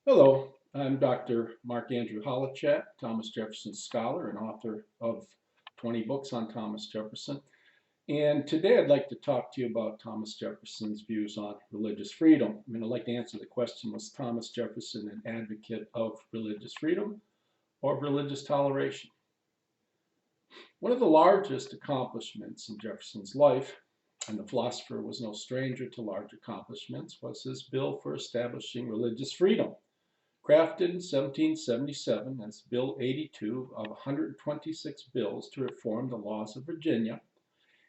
Hello, I'm Dr. Mark Andrew Hollichat, Thomas Jefferson scholar and author of 20 books on Thomas Jefferson. And today I'd like to talk to you about Thomas Jefferson's views on religious freedom. I'd like to answer the question, was Thomas Jefferson an advocate of religious freedom or religious toleration? One of the largest accomplishments in Jefferson's life, and the philosopher was no stranger to large accomplishments, was his bill for establishing religious freedom. Crafted in 1777 as Bill 82 of 126 bills to reform the laws of Virginia,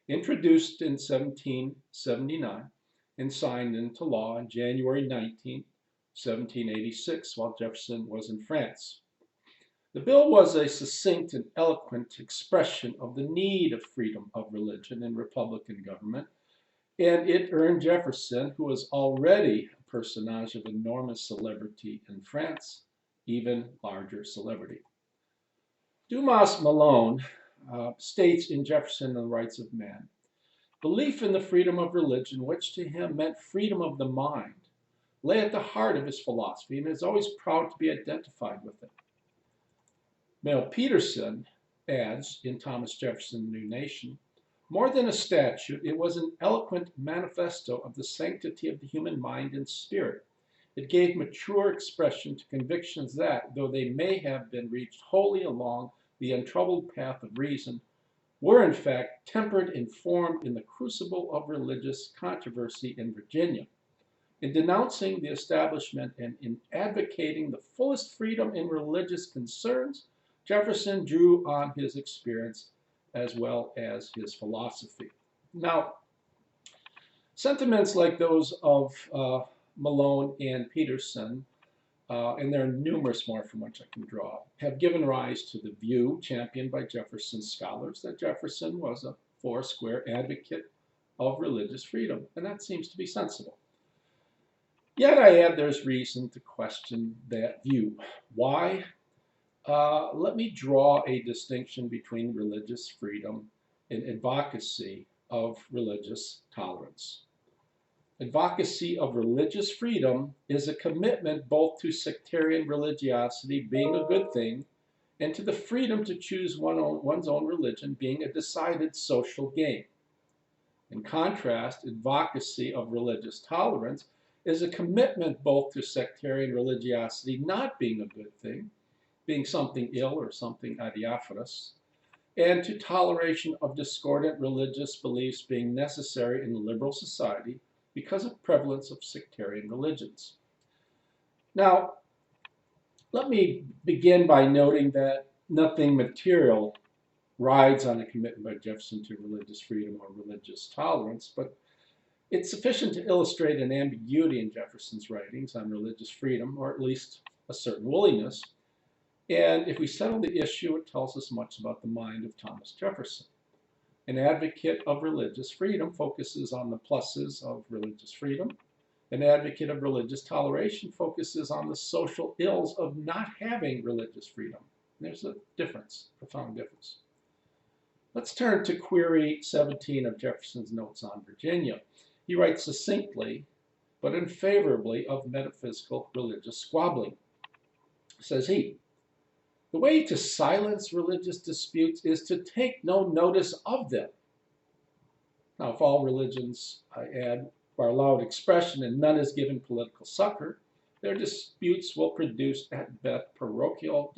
introduced in 1779 and signed into law on January 19, 1786, while Jefferson was in France. The bill was a succinct and eloquent expression of the need of freedom of religion in Republican government, and it earned Jefferson, who was already a personage of enormous celebrity in France, even larger celebrity. Dumas Malone states in Jefferson and the Rights of Man, belief in the freedom of religion, which to him meant freedom of the mind, lay at the heart of his philosophy and is always proud to be identified with it. Mel Peterson adds in Thomas Jefferson's New Nation, more than a statute, it was an eloquent manifesto of the sanctity of the human mind and spirit. It gave mature expression to convictions that, though they may have been reached wholly along the untroubled path of reason, were in fact tempered and formed in the crucible of religious controversy in Virginia. In denouncing the establishment and in advocating the fullest freedom in religious concerns, Jefferson drew on his experience as well as his philosophy. Now, sentiments like those of Malone and Peterson, and there are numerous more from which I can draw, have given rise to the view championed by Jefferson scholars that Jefferson was a foursquare advocate of religious freedom, and that seems to be sensible. Yet I add there's reason to question that view. Why? Let me draw a distinction between religious freedom and advocacy of religious tolerance. Advocacy of religious freedom is a commitment both to sectarian religiosity being a good thing and to the freedom to choose one's own religion being a decided social gain. In contrast, advocacy of religious tolerance is a commitment both to sectarian religiosity not being a good thing, being something ill or something adiaphorous, and to toleration of discordant religious beliefs being necessary in a liberal society because of prevalence of sectarian religions. Now, let me begin by noting that nothing material rides on a commitment by Jefferson to religious freedom or religious tolerance, but it's sufficient to illustrate an ambiguity in Jefferson's writings on religious freedom, or at least a certain willingness. And if we settle the issue, it tells us much about the mind of Thomas Jefferson. An advocate of religious freedom focuses on the pluses of religious freedom. An advocate of religious toleration focuses on the social ills of not having religious freedom. There's a difference, profound difference. Let's turn to query 17 of Jefferson's Notes on Virginia. He writes succinctly, but unfavorably, of metaphysical religious squabbling. Says he, the way to silence religious disputes is to take no notice of them. Now, if all religions, I add, are allowed expression and none is given political succor, their disputes will produce at best parochial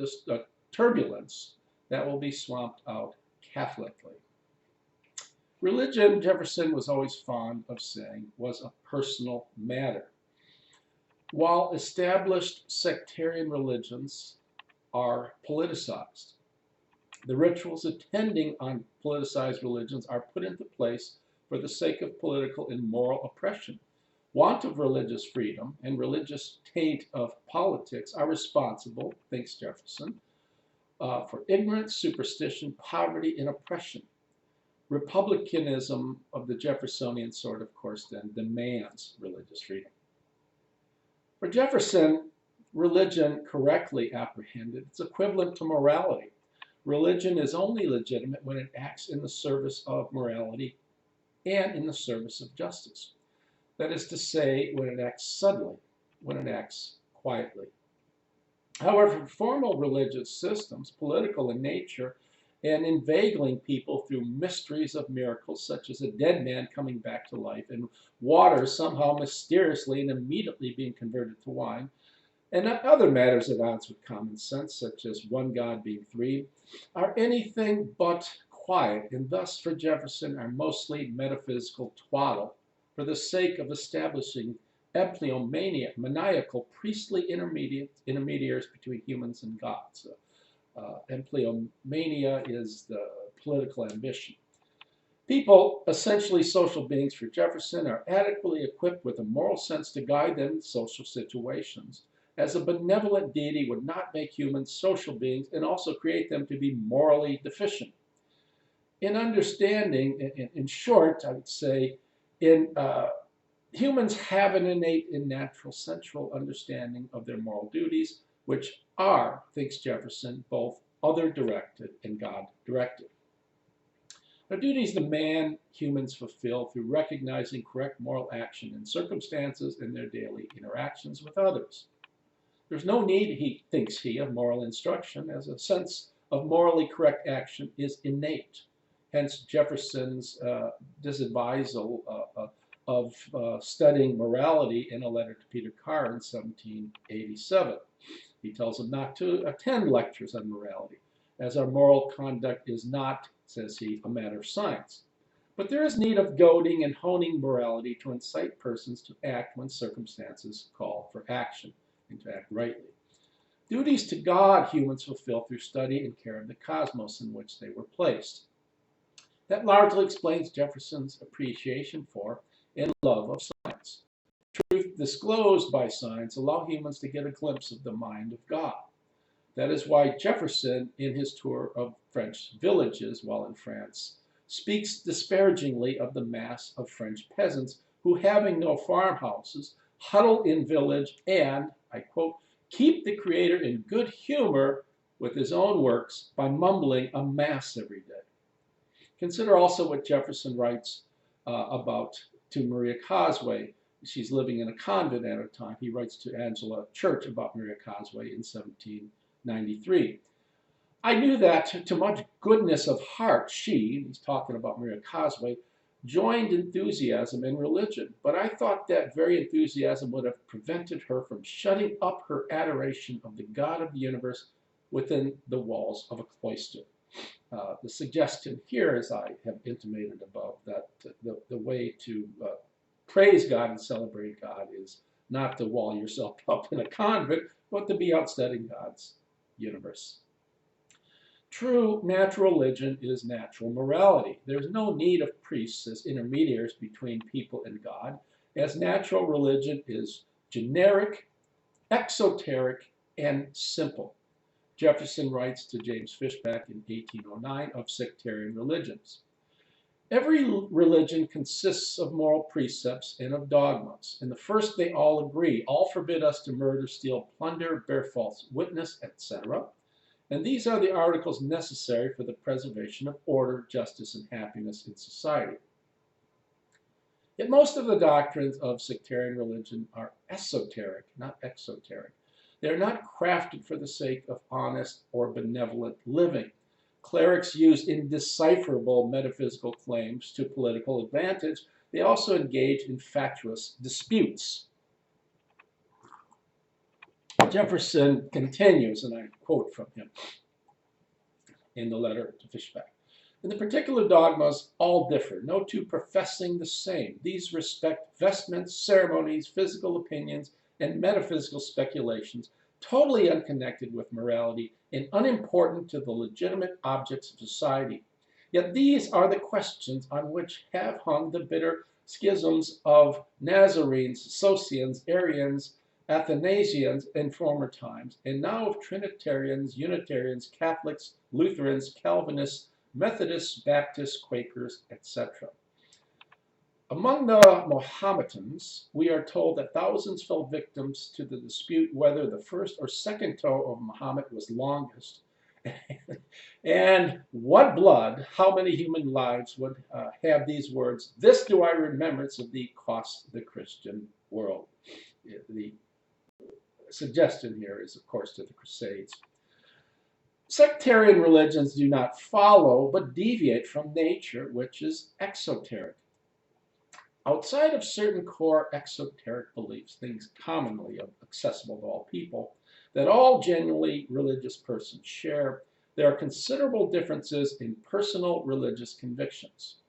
turbulence that will be swamped out Catholically. Religion, Jefferson was always fond of saying, was a personal matter. While established sectarian religions are politicized, the rituals attending on politicized religions are put into place for the sake of political and moral oppression. Want of religious freedom and religious taint of politics are responsible, thinks Jefferson, for ignorance, superstition, poverty, and oppression. Republicanism of the Jeffersonian sort, of course, then demands religious freedom. For Jefferson, religion correctly apprehended is equivalent to morality. Religion is only legitimate when it acts in the service of morality and in the service of justice. That is to say, when it acts subtly, when it acts quietly. However, formal religious systems, political in nature, and inveigling people through mysteries of miracles, such as a dead man coming back to life and water somehow mysteriously and immediately being converted to wine, and other matters at odds with common sense, such as one God being three, are anything but quiet, and thus for Jefferson are mostly metaphysical twaddle for the sake of establishing maniacal priestly intermediaries between humans and gods. Empleomania is the political ambition. People, essentially social beings for Jefferson, are adequately equipped with a moral sense to guide them in social situations, as a benevolent deity would not make humans social beings and also create them to be morally deficient. In understanding, in short, I would say, humans have an innate and natural central understanding of their moral duties, which are, thinks Jefferson, both other-directed and God-directed. The duties the man humans fulfill through recognizing correct moral action in circumstances in their daily interactions with others. There's no need, he thinks of moral instruction, as a sense of morally correct action is innate. Hence Jefferson's disadvisal of studying morality in a letter to Peter Carr in 1787. He tells him not to attend lectures on morality, as our moral conduct is not, says he, a matter of science. But there is need of goading and honing morality to incite persons to act when circumstances call for action, and to act rightly. Duties to God humans fulfill through study and care of the cosmos in which they were placed. That largely explains Jefferson's appreciation for and love of science. Truth disclosed by science allow humans to get a glimpse of the mind of God. That is why Jefferson, in his tour of French villages while in France, speaks disparagingly of the mass of French peasants who, having no farmhouses, huddle in village and, I quote, keep the Creator in good humor with his own works by mumbling a mass every day. Consider also what Jefferson writes about to Maria Cosway. She's living in a convent at a time. He writes to Angela Church about Maria Cosway in 1793. I knew that to much goodness of heart she, he's talking about Maria Cosway, joined enthusiasm in religion, but I thought that very enthusiasm would have prevented her from shutting up her adoration of the God of the universe within the walls of a cloister. The suggestion here, as I have intimated above, that the way to praise God and celebrate God is not to wall yourself up in a convent, but to be out studying God's universe. True natural religion is natural morality. There's no need of priests as intermediaries between people and God, as natural religion is generic, exoteric, and simple. Jefferson writes to James Fishback in 1809 of sectarian religions. Every religion consists of moral precepts and of dogmas. In the first, they all agree. All forbid us to murder, steal, plunder, bear false witness, etc. And these are the articles necessary for the preservation of order, justice, and happiness in society. Yet most of the doctrines of sectarian religion are esoteric, not exoteric. They are not crafted for the sake of honest or benevolent living. Clerics use indecipherable metaphysical claims to political advantage. They also engage in fatuous disputes. Jefferson continues, and I quote from him in the letter to Fishback. In the particular dogmas, all differ, no two professing the same. These respect vestments, ceremonies, physical opinions, and metaphysical speculations, totally unconnected with morality and unimportant to the legitimate objects of society. Yet these are the questions on which have hung the bitter schisms of Nazarenes, Socinians, Arians, Athanasians in former times, and now of Trinitarians, Unitarians, Catholics, Lutherans, Calvinists, Methodists, Baptists, Quakers, etc. Among the Mohammedans, we are told that thousands fell victims to the dispute whether the first or second toe of Muhammad was longest, and what blood, how many human lives would have these words, "This do I remembrance of thee cost the Christian world." The suggestion here is, of course, to the Crusades. Sectarian religions do not follow but deviate from nature, which is exoteric. Outside of certain core exoteric beliefs, things commonly accessible to all people, that all genuinely religious persons share, there are considerable differences in personal religious convictions.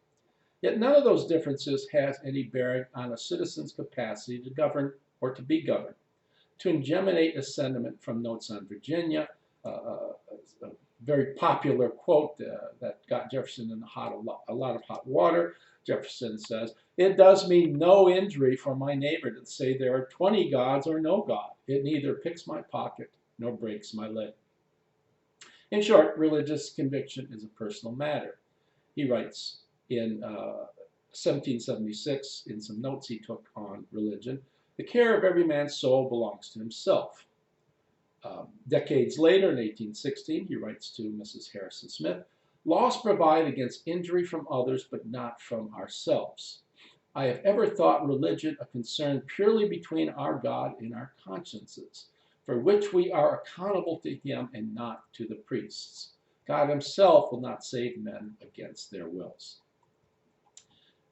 Yet none of those differences has any bearing on a citizen's capacity to govern or to be governed. To ingeminate a sentiment from Notes on Virginia, a very popular quote that got Jefferson in a lot of hot water. Jefferson says, "It does me no injury for my neighbor to say there are 20 gods or no God. It neither picks my pocket nor breaks my leg." In short, religious conviction is a personal matter. He writes in 1776, in some notes he took on religion, "The care of every man's soul belongs to himself." Decades later, in 1816, he writes to Mrs. Harrison Smith, "Laws provide against injury from others, but not from ourselves. I have ever thought religion a concern purely between our God and our consciences, for which we are accountable to him and not to the priests. God himself will not save men against their wills."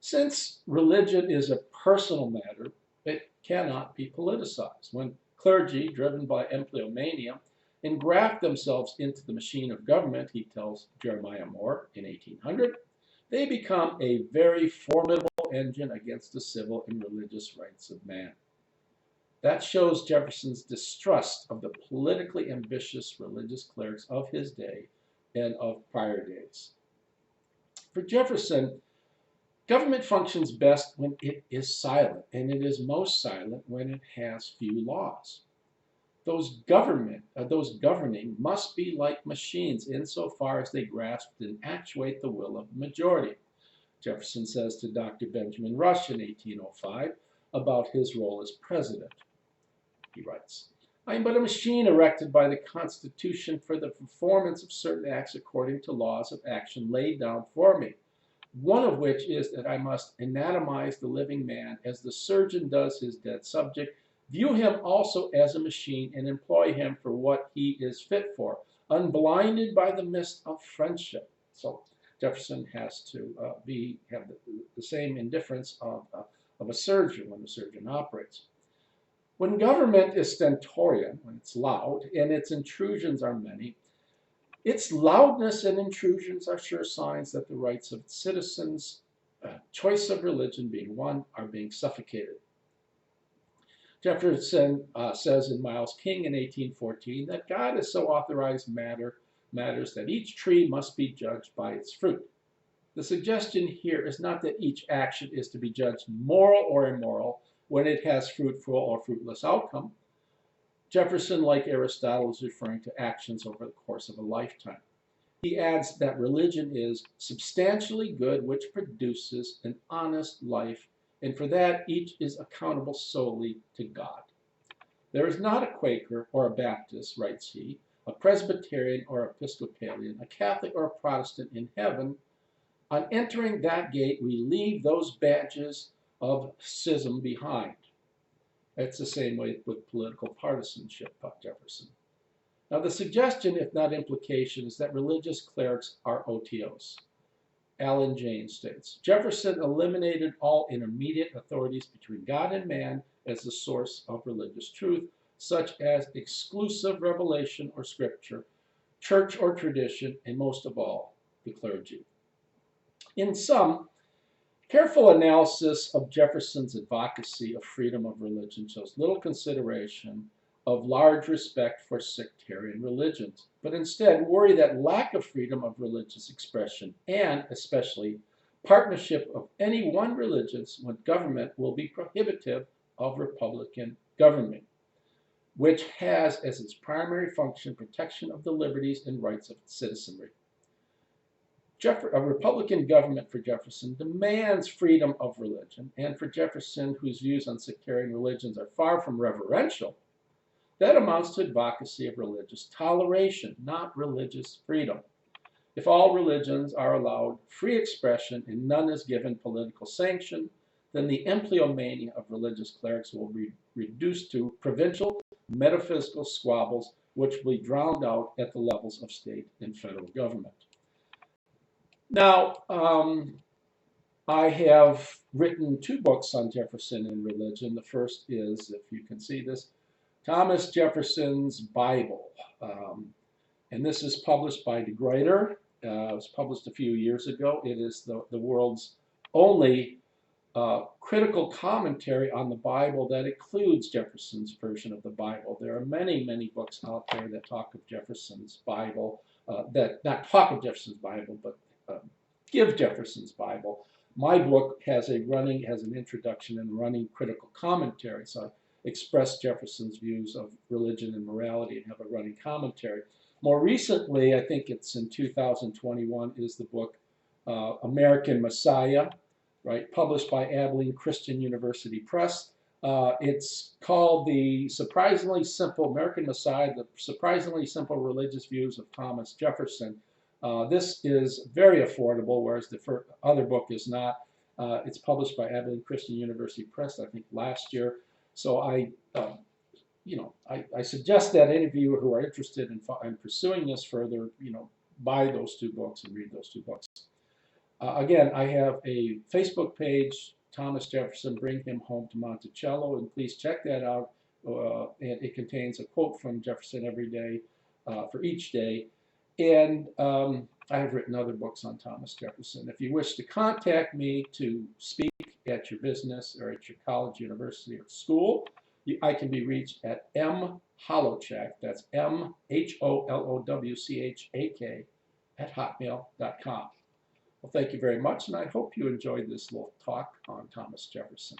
Since religion is a personal matter, it cannot be politicized. When clergy, driven by empleomania, engraft themselves into the machine of government, he tells Jeremiah Moore in 1800, they become a very formidable engine against the civil and religious rights of man. That shows Jefferson's distrust of the politically ambitious religious clerics of his day and of prior days. For Jefferson, government functions best when it is silent, and it is most silent when it has few laws. Those governing must be like machines insofar as they grasp and actuate the will of the majority. Jefferson says to Dr. Benjamin Rush in 1805 about his role as president. He writes, "I am but a machine erected by the Constitution for the performance of certain acts according to laws of action laid down for me, one of which is that I must anatomize the living man as the surgeon does his dead subject, view him also as a machine, and employ him for what he is fit for, unblinded by the mist of friendship." So Jefferson has to have the same indifference of a surgeon when the surgeon operates. When government is stentorian, when it's loud, and its intrusions are many, its loudness and intrusions are sure signs that the rights of citizens, choice of religion being one, are being suffocated. Jefferson says in Miles King in 1814 that God has so authorized matters that each tree must be judged by its fruit. The suggestion here is not that each action is to be judged moral or immoral when it has fruitful or fruitless outcome. Jefferson, like Aristotle, is referring to actions over the course of a lifetime. He adds that religion is substantially good, which produces an honest life, and for that each is accountable solely to God. There is not a Quaker or a Baptist, writes he, a Presbyterian or Episcopalian, a Catholic or a Protestant in heaven. On entering that gate, we leave those badges of schism behind. It's the same way with political partisanship, Jefferson. Now, the suggestion, if not implication, is that religious clerics are OTOs. Alan Jane states, Jefferson eliminated all intermediate authorities between God and man as the source of religious truth, such as exclusive revelation or scripture, church or tradition, and most of all, the clergy. In sum, careful analysis of Jefferson's advocacy of freedom of religion shows little consideration of large respect for sectarian religions, but instead worry that lack of freedom of religious expression and especially partnership of any one religion with government will be prohibitive of republican government, which has as its primary function protection of the liberties and rights of its citizenry. A Republican government for Jefferson demands freedom of religion, and for Jefferson, whose views on sectarian religions are far from reverential, that amounts to advocacy of religious toleration, not religious freedom. If all religions are allowed free expression and none is given political sanction, then the empleomania of religious clerics will be reduced to provincial metaphysical squabbles which will be drowned out at the levels of state and federal government. Now, I have written 2 books on Jefferson and religion. The first is, if you can see this, Thomas Jefferson's Bible. And this is published by De Gruyter. It was published a few years ago. It is the world's only critical commentary on the Bible that includes Jefferson's version of the Bible. There are many, many books out there that talk of Jefferson's Bible, that not talk of Jefferson's Bible, but give Jefferson's Bible. My book has an introduction and running critical commentary. So I express Jefferson's views of religion and morality and have a running commentary. More recently, I think it's in 2021, is the book American Messiah, right, published by Abilene Christian University Press. It's called The Surprisingly Simple American Messiah, The Surprisingly Simple Religious Views of Thomas Jefferson. This is very affordable, whereas the other book is not. It's published by Abilene Christian University Press, I think, last year. So I suggest that any of you who are interested in pursuing this further, buy those 2 books and read those 2 books. Again, I have a Facebook page, Thomas Jefferson, Bring Him Home to Monticello, and please check that out. And it contains a quote from Jefferson every day for each day. And I have written other books on Thomas Jefferson. If you wish to contact me to speak at your business or at your college, university, or school, I can be reached at mholowchak, that's MHOLOWCHAK, at hotmail.com. Well, thank you very much, and I hope you enjoyed this little talk on Thomas Jefferson.